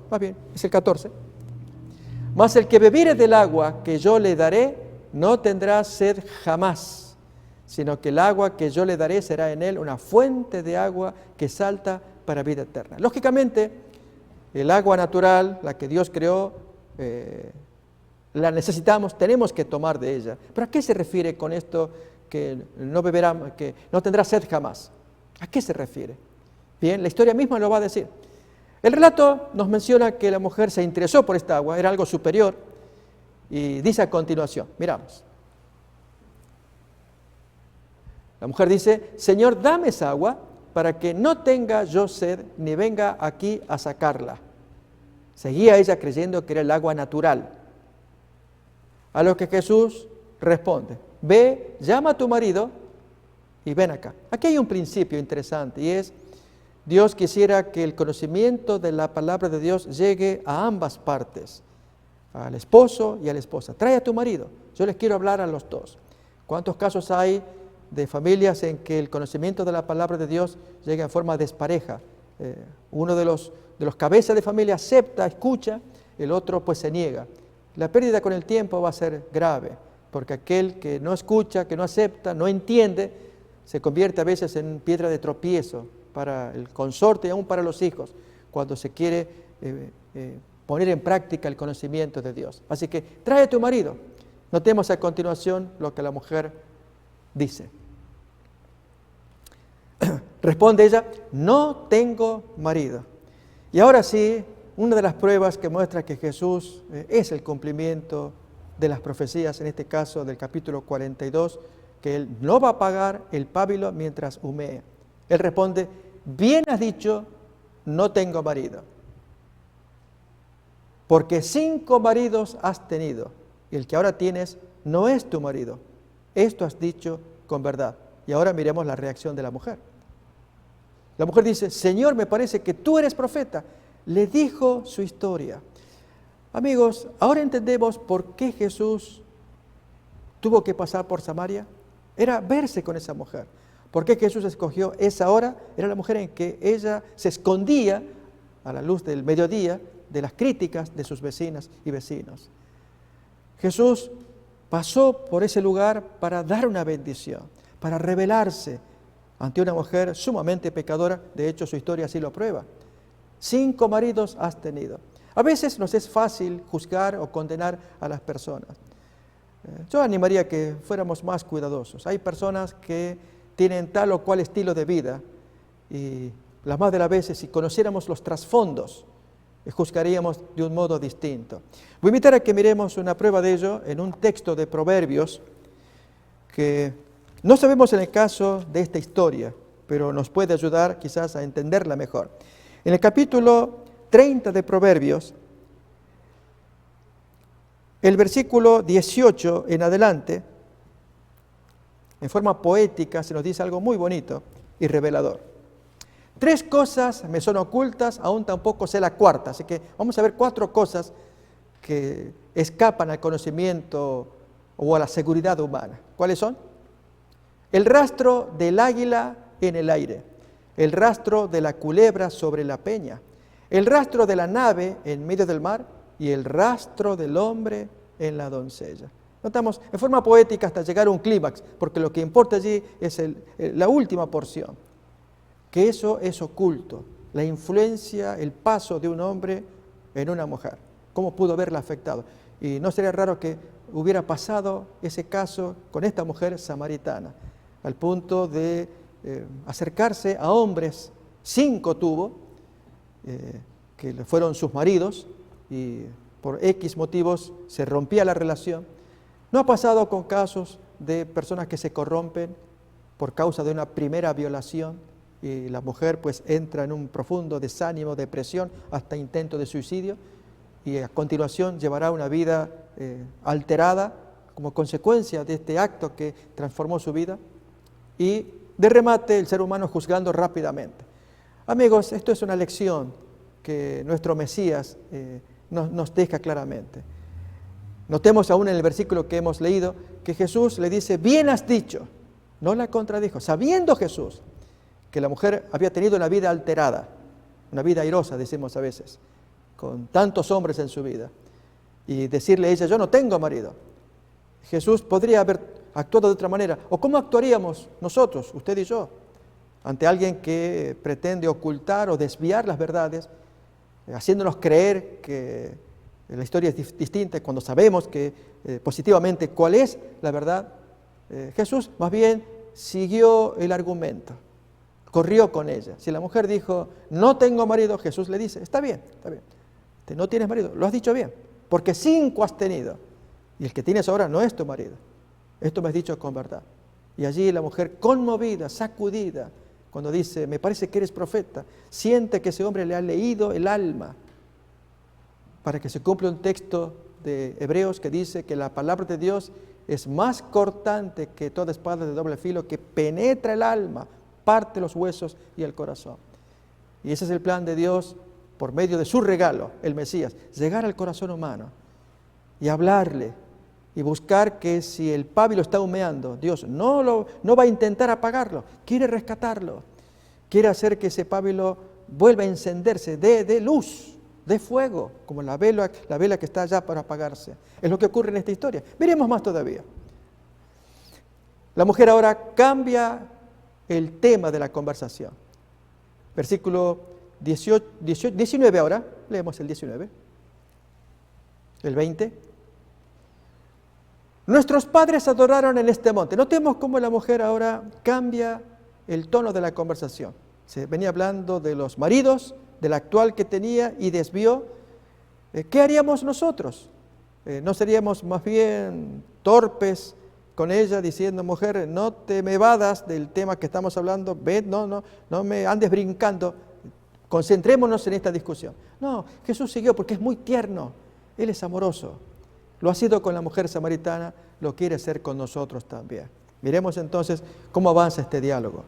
A: Más bien, es el 14. Mas el que bebiere del agua que yo le daré, no tendrá sed jamás, sino que el agua que yo le daré será en él una fuente de agua que salta para vida eterna. Lógicamente, el agua natural, la que Dios creó, la necesitamos, tenemos que tomar de ella. ¿Pero a qué se refiere con esto que no beberá, que no tendrá sed jamás? ¿A qué se refiere? Bien, la historia misma lo va a decir. El relato nos menciona que la mujer se interesó por esta agua, era algo superior, y dice a continuación, miramos. La mujer dice, Señor, dame esa agua para que no tenga yo sed ni venga aquí a sacarla. Seguía ella creyendo que era el agua natural. A lo que Jesús responde, ve, llama a tu marido y ven acá. Aquí hay un principio interesante y es, Dios quisiera que el conocimiento de la palabra de Dios llegue a ambas partes, al esposo y a la esposa. Trae a tu marido, yo les quiero hablar a los dos. ¿Cuántos casos hay de familias en que el conocimiento de la palabra de Dios llega en forma despareja? Uno de los cabezas de familia acepta, escucha, el otro pues se niega. La pérdida con el tiempo va a ser grave, porque aquel que no escucha, que no acepta, no entiende, se convierte a veces en piedra de tropiezo para el consorte y aún para los hijos, cuando se quiere poner en práctica el conocimiento de Dios. Así que trae a tu marido. Notemos a continuación lo que la mujer dice. Responde ella, no tengo marido. Y ahora sí, una de las pruebas que muestra que Jesús es el cumplimiento de las profecías, en este caso del capítulo 42, que Él no va a pagar el pábilo mientras humea. Él responde, bien has dicho, no tengo marido. Porque 5 maridos has tenido, y el que ahora tienes no es tu marido. Esto has dicho con verdad. Y ahora miremos la reacción de la mujer. La mujer dice, Señor, me parece que tú eres profeta. Le dijo su historia. Amigos, ahora entendemos por qué Jesús tuvo que pasar por Samaria. Era verse con esa mujer. ¿Por qué Jesús escogió esa hora? Era la mujer en que ella se escondía a la luz del mediodía de las críticas de sus vecinas y vecinos. Jesús pasó por ese lugar para dar una bendición, para revelarse ante una mujer sumamente pecadora. De hecho, su historia así lo prueba. 5 maridos has tenido. A veces nos es fácil juzgar o condenar a las personas. Yo animaría que fuéramos más cuidadosos. Hay personas que tienen tal o cual estilo de vida y las más de las veces, si conociéramos los trasfondos, juzgaríamos de un modo distinto. Voy a invitar a que miremos una prueba de ello en un texto de Proverbios que no sabemos en el caso de esta historia, pero nos puede ayudar quizás a entenderla mejor. En el capítulo 30 de Proverbios, el versículo 18 en adelante, en forma poética, se nos dice algo muy bonito y revelador. 3 cosas me son ocultas, aún tampoco sé la cuarta. Así que vamos a ver 4 cosas que escapan al conocimiento o a la seguridad humana. ¿Cuáles son? El rastro del águila en el aire, el rastro de la culebra sobre la peña, el rastro de la nave en medio del mar y el rastro del hombre en la doncella. Notamos en forma poética hasta llegar a un clímax, porque lo que importa allí es la última porción, que eso es oculto, la influencia, el paso de un hombre en una mujer, cómo pudo haberla afectado. Y no sería raro que hubiera pasado ese caso con esta mujer samaritana, al punto de acercarse a hombres, 5 tuvo, que fueron sus maridos, y por X motivos se rompía la relación. ¿No ha pasado con casos de personas que se corrompen por causa de una primera violación y la mujer pues entra en un profundo desánimo, depresión, hasta intento de suicidio, y a continuación llevará una vida alterada como consecuencia de este acto que transformó su vida? Y de remate el ser humano juzgando rápidamente. Amigos, esto es una lección que nuestro Mesías nos deja claramente. Notemos aún en el versículo que hemos leído que Jesús le dice, bien has dicho, no la contradijo, sabiendo Jesús que la mujer había tenido una vida alterada, una vida airosa, decimos a veces, con tantos hombres en su vida, y decirle a ella, yo no tengo marido. Jesús podría haber actuado de otra manera. ¿O cómo actuaríamos nosotros, usted y yo, ante alguien que pretende ocultar o desviar las verdades, haciéndonos creer que la historia es distinta cuando sabemos que positivamente cuál es la verdad? Jesús más bien siguió el argumento, corrió con ella. Si la mujer dijo, no tengo marido, Jesús le dice, está bien, no tienes marido, lo has dicho bien, porque 5 has tenido, y el que tienes ahora no es tu marido. Esto me has dicho con verdad. Y allí la mujer, conmovida, sacudida, cuando dice, me parece que eres profeta, siente que ese hombre le ha leído el alma, para que se cumpla un texto de Hebreos que dice que la palabra de Dios es más cortante que toda espada de doble filo, que penetra el alma, parte los huesos y el corazón. Y ese es el plan de Dios por medio de su regalo, el Mesías, llegar al corazón humano y hablarle y buscar que si el pábilo está humeando, Dios no va a intentar apagarlo, quiere rescatarlo, quiere hacer que ese pábilo vuelva a encenderse de luz, de fuego, como la vela que está allá para apagarse. Es lo que ocurre en esta historia. Veremos más todavía. La mujer ahora cambia el tema de la conversación. Versículo 19 ahora, leemos el 19, el 20. Nuestros padres adoraron en este monte. Notemos cómo la mujer ahora cambia el tono de la conversación. Se venía hablando de los maridos, del actual que tenía, y desvió. ¿Qué haríamos nosotros? ¿No seríamos más bien torpes con ella diciendo, mujer, no te me evadas del tema que estamos hablando, ven, no me andes brincando, concentrémonos en esta discusión? No, Jesús siguió porque es muy tierno, Él es amoroso. Lo ha sido con la mujer samaritana, lo quiere hacer con nosotros también. Miremos entonces cómo avanza este diálogo.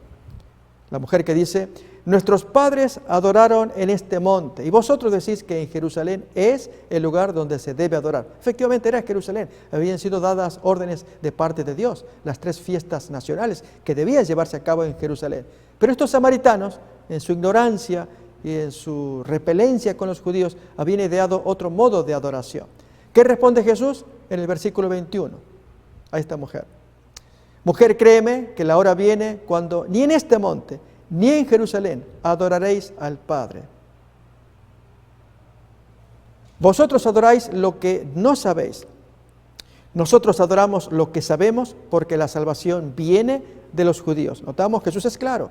A: La mujer que dice, nuestros padres adoraron en este monte, y vosotros decís que en Jerusalén es el lugar donde se debe adorar. Efectivamente era Jerusalén, habían sido dadas órdenes de parte de Dios, las 3 fiestas nacionales que debían llevarse a cabo en Jerusalén. Pero estos samaritanos, en su ignorancia y en su repelencia con los judíos, habían ideado otro modo de adoración. ¿Qué responde Jesús? En el versículo 21 a esta mujer. Mujer, créeme que la hora viene cuando ni en este monte, ni en Jerusalén adoraréis al Padre. Vosotros adoráis lo que no sabéis. Nosotros adoramos lo que sabemos porque la salvación viene de los judíos. Notamos que Jesús es claro.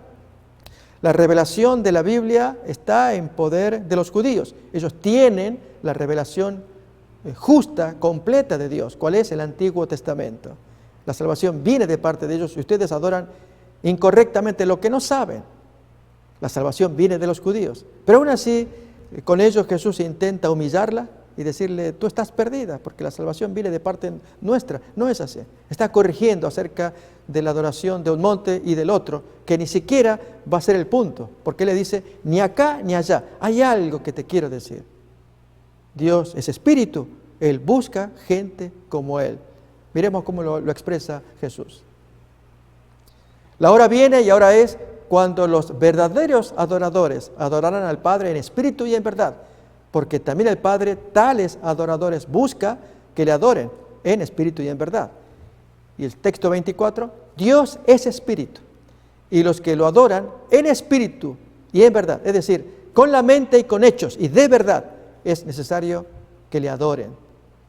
A: La revelación de la Biblia está en poder de los judíos. Ellos tienen la revelación justa, completa de Dios. ¿Cuál es? El Antiguo Testamento. La salvación viene de parte de ellos y ustedes adoran incorrectamente lo que no saben. La salvación viene de los judíos. Pero aún así, con ellos Jesús intenta humillarla y decirle, tú estás perdida porque la salvación viene de parte nuestra. No es así. Está corrigiendo acerca de la adoración de un monte y del otro, que ni siquiera va a ser el punto, porque Él le dice, ni acá ni allá. Hay algo que te quiero decir. Dios es espíritu, Él busca gente como Él. Miremos cómo lo expresa Jesús. La hora viene y ahora es cuando los verdaderos adoradores adorarán al Padre en espíritu y en verdad, porque también el Padre tales adoradores busca que le adoren en espíritu y en verdad. Y el texto 24, Dios es espíritu, y los que lo adoran en espíritu y en verdad, es decir, con la mente y con hechos y de verdad, es necesario que le adoren.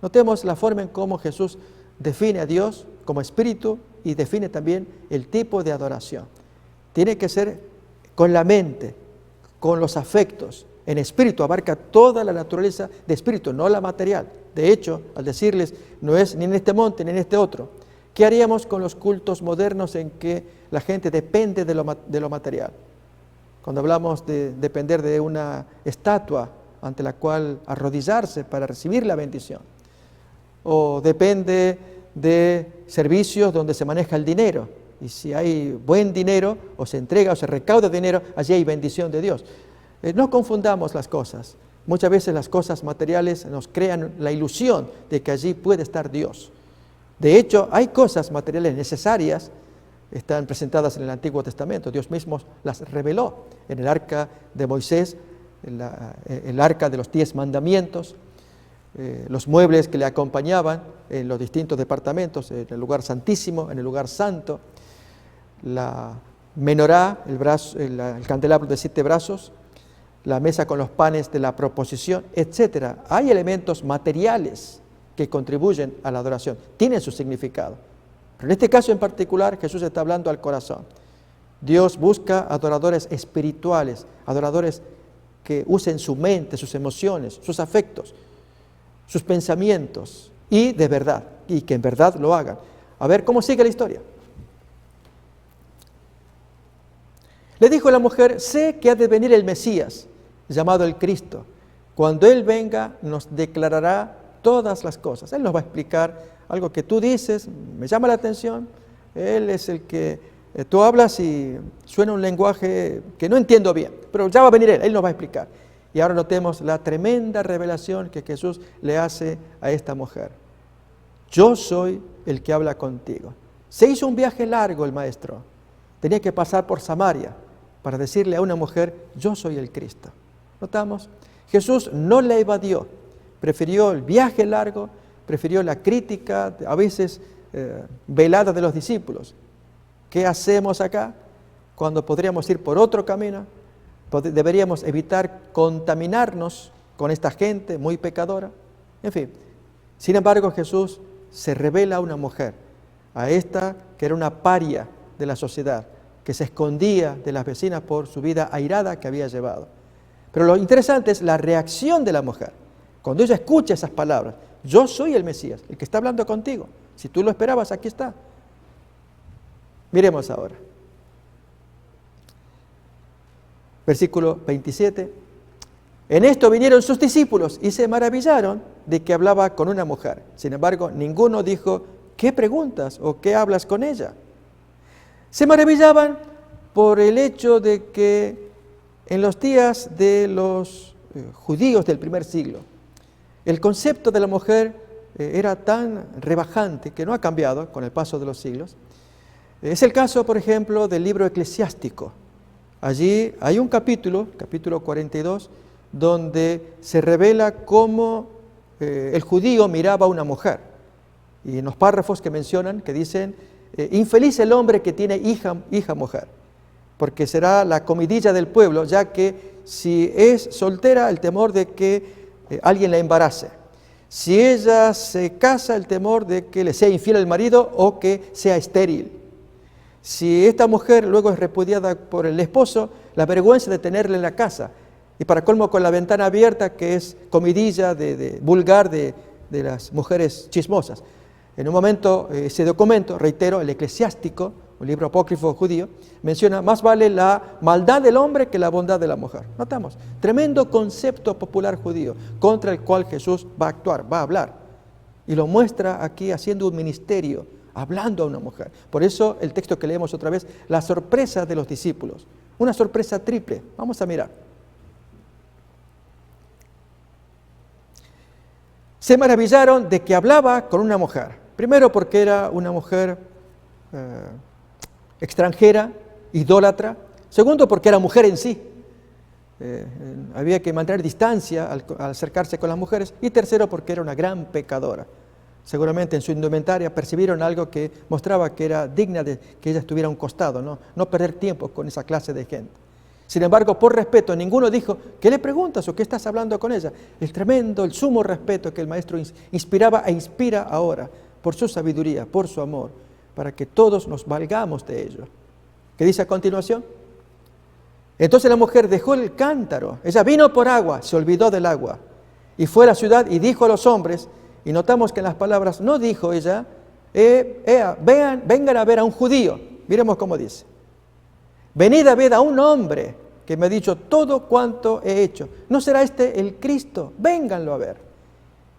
A: Notemos la forma en cómo Jesús define a Dios como espíritu y define también el tipo de adoración. Tiene que ser con la mente, con los afectos. En espíritu abarca toda la naturaleza de espíritu, no la material. De hecho, al decirles, no es ni en este monte ni en este otro. ¿Qué haríamos con los cultos modernos en que la gente depende de lo material? Cuando hablamos de depender de una estatua ante la cual arrodillarse para recibir la bendición. O depende de servicios donde se maneja el dinero. Y si hay buen dinero, o se entrega o se recauda dinero, allí hay bendición de Dios. No confundamos las cosas. Muchas veces las cosas materiales nos crean la ilusión de que allí puede estar Dios. De hecho, hay cosas materiales necesarias, están presentadas en el Antiguo Testamento. Dios mismo las reveló en el arca de Moisés, el arca de los 10 mandamientos. los muebles que le acompañaban en los distintos departamentos, en el lugar santísimo, en el lugar santo, la menorá, el candelabro de 7 brazos, la mesa con los panes de la proposición, etc. Hay elementos materiales que contribuyen a la adoración, tienen su significado. Pero en este caso en particular, Jesús está hablando al corazón. Dios busca adoradores espirituales, adoradores que usen su mente, sus emociones, sus afectos, sus pensamientos, y de verdad, y que en verdad lo hagan. A ver, ¿cómo sigue la historia? Le dijo la mujer: sé que ha de venir el Mesías, llamado el Cristo. Cuando Él venga, nos declarará todas las cosas. Él nos va a explicar algo que tú dices, me llama la atención. Él es el que tú hablas y suena un lenguaje que no entiendo bien, pero ya va a venir Él nos va a explicar. Y ahora notemos la tremenda revelación que Jesús le hace a esta mujer. Yo soy el que habla contigo. Se hizo un viaje largo el maestro. Tenía que pasar por Samaria para decirle a una mujer: yo soy el Cristo. ¿Notamos? Jesús no la evadió. Prefirió el viaje largo, prefirió la crítica, a veces velada de los discípulos. ¿Qué hacemos acá cuando podríamos ir por otro camino? Deberíamos evitar contaminarnos con esta gente muy pecadora. En fin, sin embargo, Jesús se revela a una mujer, a esta que era una paria de la sociedad, que se escondía de las vecinas por su vida airada que había llevado. Pero lo interesante es la reacción de la mujer. Cuando ella escucha esas palabras: yo soy el Mesías, el que está hablando contigo. Si tú lo esperabas, aquí está. Miremos ahora. Versículo 27. En esto vinieron sus discípulos y se maravillaron de que hablaba con una mujer. Sin embargo, ninguno dijo: ¿qué preguntas o qué hablas con ella? Se maravillaban por el hecho de que en los días de los judíos del primer siglo, el concepto de la mujer era tan rebajante que no ha cambiado con el paso de los siglos. Es el caso, por ejemplo, del libro eclesiástico. Allí hay un capítulo 42, donde se revela cómo el judío miraba a una mujer. Y en los párrafos que mencionan, que dicen: infeliz el hombre que tiene hija mujer, porque será la comidilla del pueblo, ya que si es soltera, el temor de que alguien la embarace. Si ella se casa, el temor de que le sea infiel el marido o que sea estéril. Si esta mujer luego es repudiada por el esposo, la vergüenza de tenerla en la casa. Y para colmo, con la ventana abierta, que es comidilla vulgar de las mujeres chismosas. En un momento, ese documento, reitero, el eclesiástico, un libro apócrifo judío, menciona: más vale la maldad del hombre que la bondad de la mujer. Notamos, tremendo concepto popular judío contra el cual Jesús va a actuar, va a hablar. Y lo muestra aquí haciendo un ministerio, hablando a una mujer. Por eso el texto que leemos otra vez, la sorpresa de los discípulos. Una sorpresa triple. Vamos a mirar. Se maravillaron de que hablaba con una mujer. Primero porque era una mujer extranjera, idólatra. Segundo porque era mujer en sí. Había que mantener distancia al acercarse con las mujeres. Y tercero porque era una gran pecadora. Seguramente en su indumentaria percibieron algo que mostraba que era digna de que ella estuviera a un costado, no perder tiempo con esa clase de gente. Sin embargo, por respeto, ninguno dijo: ¿qué le preguntas o qué estás hablando con ella? El sumo respeto que el Maestro inspiraba e inspira ahora, por su sabiduría, por su amor, para que todos nos valgamos de ello. ¿Qué dice a continuación? Entonces la mujer dejó el cántaro, ella vino por agua, se olvidó del agua, y fue a la ciudad y dijo a los hombres. Y notamos que en las palabras no dijo ella: vengan a ver a un judío. Miremos cómo dice: venid a ver a un hombre que me ha dicho todo cuanto he hecho. ¿No será este el Cristo? Vénganlo a ver.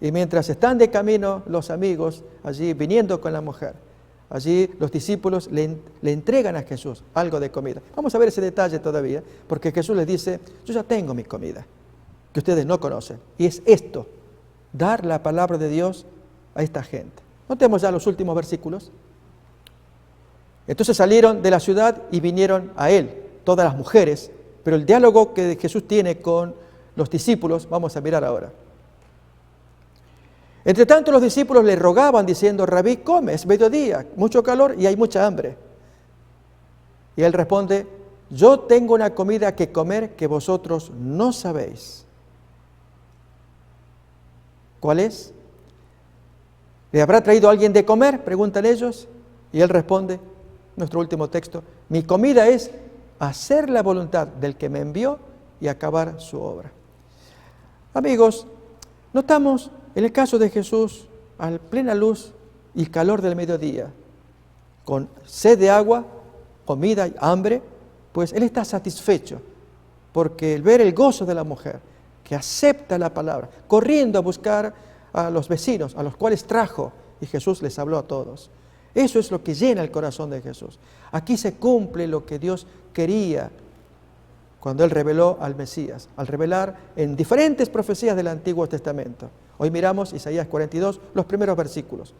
A: Y mientras están de camino los amigos allí viniendo con la mujer, allí los discípulos le entregan a Jesús algo de comida. Vamos a ver ese detalle todavía, porque Jesús les dice: yo ya tengo mi comida, que ustedes no conocen. Y es esto: dar la palabra de Dios a esta gente. Notemos ya los últimos versículos. Entonces salieron de la ciudad y vinieron a Él, todas las mujeres, pero el diálogo que Jesús tiene con los discípulos, vamos a mirar ahora. Entre tanto los discípulos le rogaban diciendo: Rabí, come, es mediodía, mucho calor y hay mucha hambre. Y él responde: yo tengo una comida que comer que vosotros no sabéis. ¿Cuál es? ¿Le habrá traído alguien de comer?, preguntan ellos. Y él responde, nuestro último texto: mi comida es hacer la voluntad del que me envió y acabar su obra. Amigos, notamos en el caso de Jesús, a plena luz y calor del mediodía, con sed de agua, comida y hambre, pues él está satisfecho, porque el ver el gozo de la mujer, que acepta la palabra, corriendo a buscar a los vecinos, a los cuales trajo, y Jesús les habló a todos. Eso es lo que llena el corazón de Jesús. Aquí se cumple lo que Dios quería cuando Él reveló al Mesías, al revelar en diferentes profecías del Antiguo Testamento. Hoy miramos Isaías 42, los primeros versículos,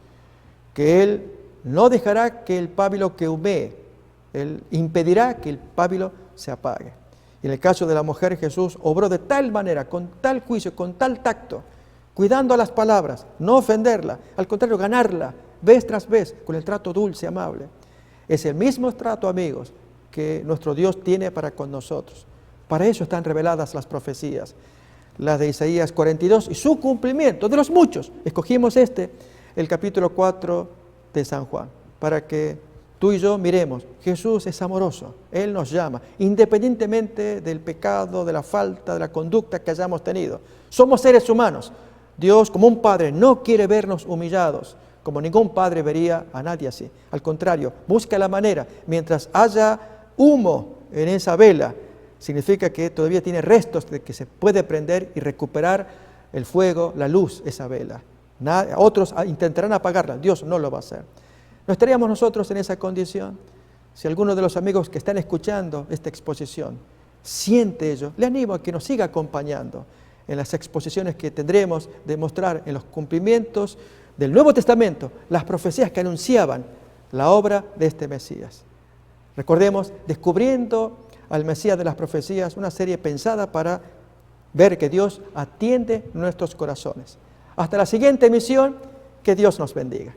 A: que Él no dejará que el pábilo que humee, Él impedirá que el pábilo se apague. Y en el caso de la mujer, Jesús obró de tal manera, con tal juicio, con tal tacto, cuidando a las palabras, no ofenderla, al contrario, ganarla, vez tras vez, con el trato dulce, amable. Es el mismo trato, amigos, que nuestro Dios tiene para con nosotros. Para eso están reveladas las profecías, las de Isaías 42 y su cumplimiento, de los muchos. Escogimos el capítulo 4 de San Juan, para que tú y yo miremos. Jesús es amoroso, Él nos llama, independientemente del pecado, de la falta, de la conducta que hayamos tenido. Somos seres humanos. Dios, como un padre, no quiere vernos humillados, como ningún padre vería a nadie así. Al contrario, busca la manera, mientras haya humo en esa vela, significa que todavía tiene restos de que se puede prender y recuperar el fuego, la luz, esa vela. Otros intentarán apagarla, Dios no lo va a hacer. ¿No estaríamos nosotros en esa condición? Si alguno de los amigos que están escuchando esta exposición siente ello, le animo a que nos siga acompañando en las exposiciones que tendremos de mostrar en los cumplimientos del Nuevo Testamento las profecías que anunciaban la obra de este Mesías. Recordemos, Descubriendo al Mesías de las Profecías, una serie pensada para ver que Dios atiende nuestros corazones. Hasta la siguiente emisión, que Dios nos bendiga.